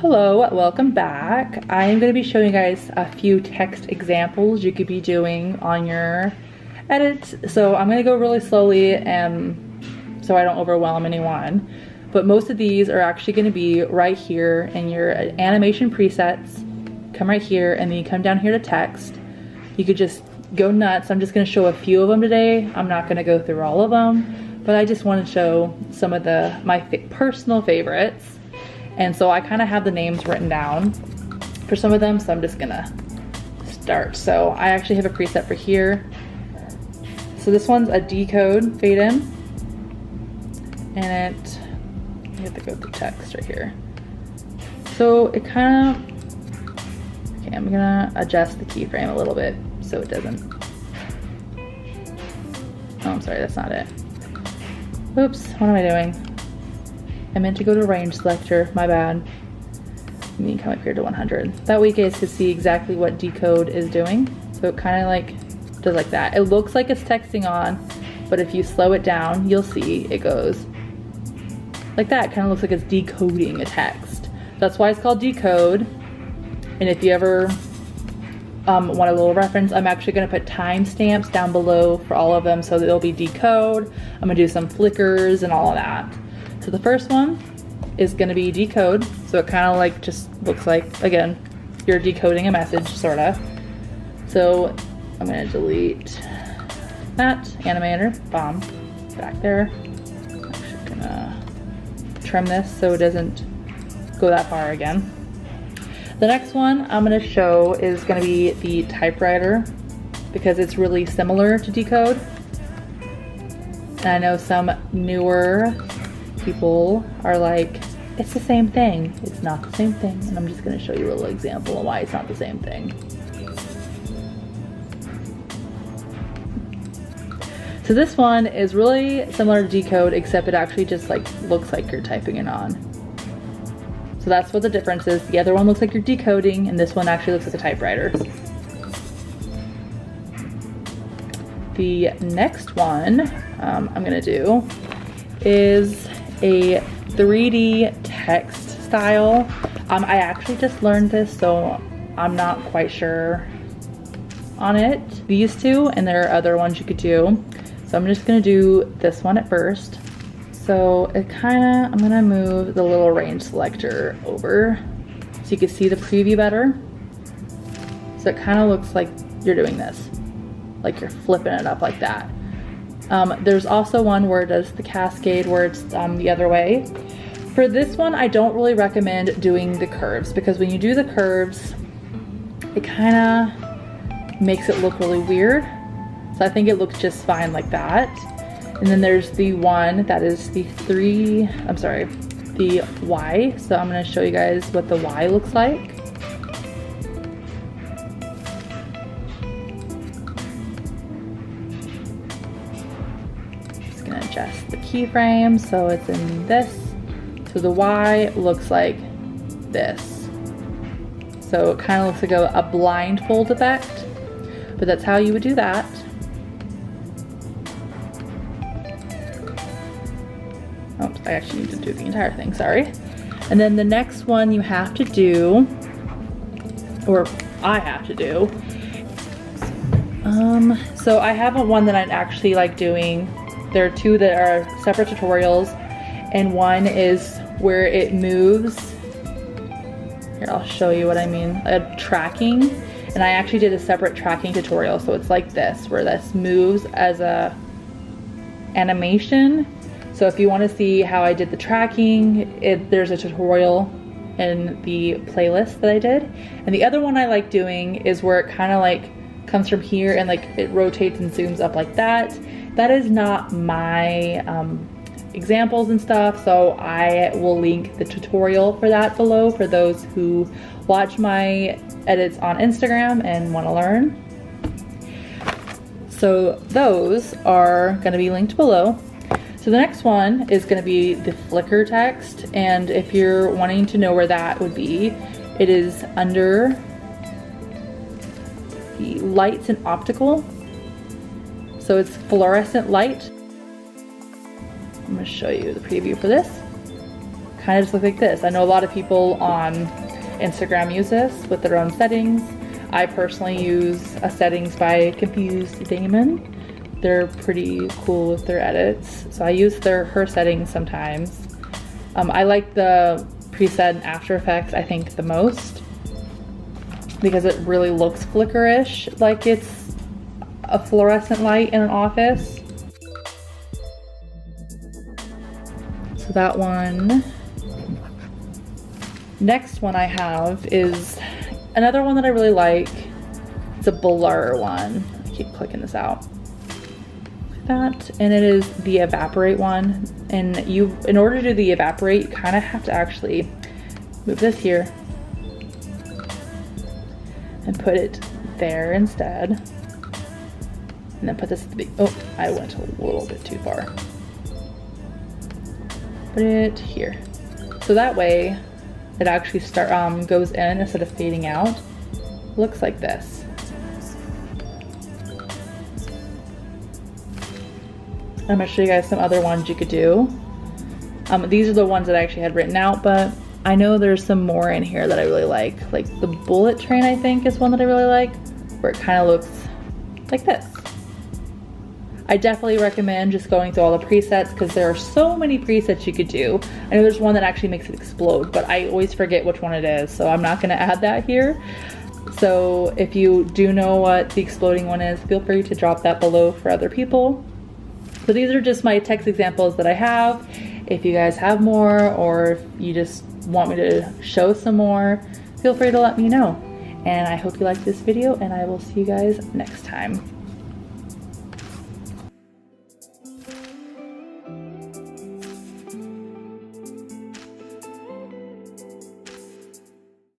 Hello, welcome back. I am going to be showing you guys a few text examples you could be doing on your edits. So I'm going to go really slowly so I don't overwhelm anyone. But most of these are actually going to be right here in your animation presets. Come right here and then you come down here to text. You could just go nuts. I'm just going to show a few of them today. I'm not going to go through all of them, but I just want to show some of my personal favorites. And so I kind of have the names written down for some of them, so I'm just gonna start. So I actually have a preset for here. So this one's a decode fade in, and you have to go through text right here. So it kind of, okay, I'm gonna adjust the keyframe a little bit so it doesn't, oh, I'm sorry, that's not it. Oops, what am I doing? I meant to go to range selector, my bad. And then come up here to 100. That way you guys can see exactly what decode is doing. So it kind of like does like that. It looks like it's texting on, but if you slow it down, you'll see it goes like that. It kind of looks like it's decoding a text. That's why it's called decode. And if you ever want a little reference, I'm actually gonna put timestamps down below for all of them so that it'll be decode. I'm gonna do some flickers and all of that. So the first one is gonna be decode. So it kind of like just looks like, again, you're decoding a message, sorta. So I'm gonna delete that animator, bomb, back there. I'm actually gonna trim this so it doesn't go that far again. The next one I'm gonna show is gonna be the typewriter because it's really similar to decode. And I know some newer people are like, it's the same thing. It's not the same thing. And I'm just gonna show you a little example of why it's not the same thing. So this one is really similar to decode, except it actually just like looks like you're typing it on. So that's what the difference is. The other one looks like you're decoding, and this one actually looks like a typewriter. The next one I'm gonna do is a 3D text style. I actually just learned this, so I'm not quite sure on it. These two, and there are other ones you could do. So I'm just gonna do this one at first. So it kinda, I'm gonna move the little range selector over so you can see the preview better. So it kinda looks like you're doing this, like you're flipping it up like that. There's also one where it does the cascade where it's the other way. For this one, I don't really recommend doing the curves because when you do the curves, it kind of makes it look really weird. So I think it looks just fine like that. And then there's the one that is the Y. So I'm gonna show you guys what the Y looks like. Adjust the keyframe so it's in this. So the Y looks like this. So it kind of looks like a blindfold effect, but that's how you would do that. Oops, I actually need to do the entire thing, sorry. And then the next one you have to do, or I have to do, so I have one that I actually like doing. There are two that are separate tutorials, and one is where it moves. Here, I'll show you what I mean. Tracking, and I actually did a separate tracking tutorial. So it's like this, where this moves as a animation. So if you want to see how I did the tracking, there's a tutorial in the playlist that I did. And the other one I like doing is where it kind of like comes from here and like it rotates and zooms up like that. That is not my examples and stuff, so I will link the tutorial for that below for those who watch my edits on Instagram and want to learn. So those are going to be linked below. So the next one is going to be the flicker text, and if you're wanting to know where that would be, it is under the lights and optical. So it's fluorescent light. I'm gonna show you the preview for this. kind of just look like this. I know a lot of people on Instagram use this with their own settings. I personally use a settings by Confused Damon. They're pretty cool with their edits. So I use her settings sometimes. I like the preset in After Effects, I think, the most, because it really looks flickerish, like it's a fluorescent light in an office. So that one. Next one I have is another one that I really like. It's a blur one. I keep clicking this out. Like that, and it is the evaporate one. And in order to do the evaporate, you kind of have to actually move this here and put it there instead. And then put this at the beginning. Oh, I went a little bit too far. Put it here. So that way it actually goes in instead of fading out. Looks like this. I'm gonna show you guys some other ones you could do. These are the ones that I actually had written out, but I know there's some more in here that I really like. Like the bullet train, I think, is one that I really like, where it kind of looks like this. I definitely recommend just going through all the presets because there are so many presets you could do. I know there's one that actually makes it explode, but I always forget which one it is, so I'm not gonna add that here. So if you do know what the exploding one is, feel free to drop that below for other people. So these are just my text examples that I have. If you guys have more, or if you just want me to show some more, feel free to let me know. And I hope you liked this video, and I will see you guys next time.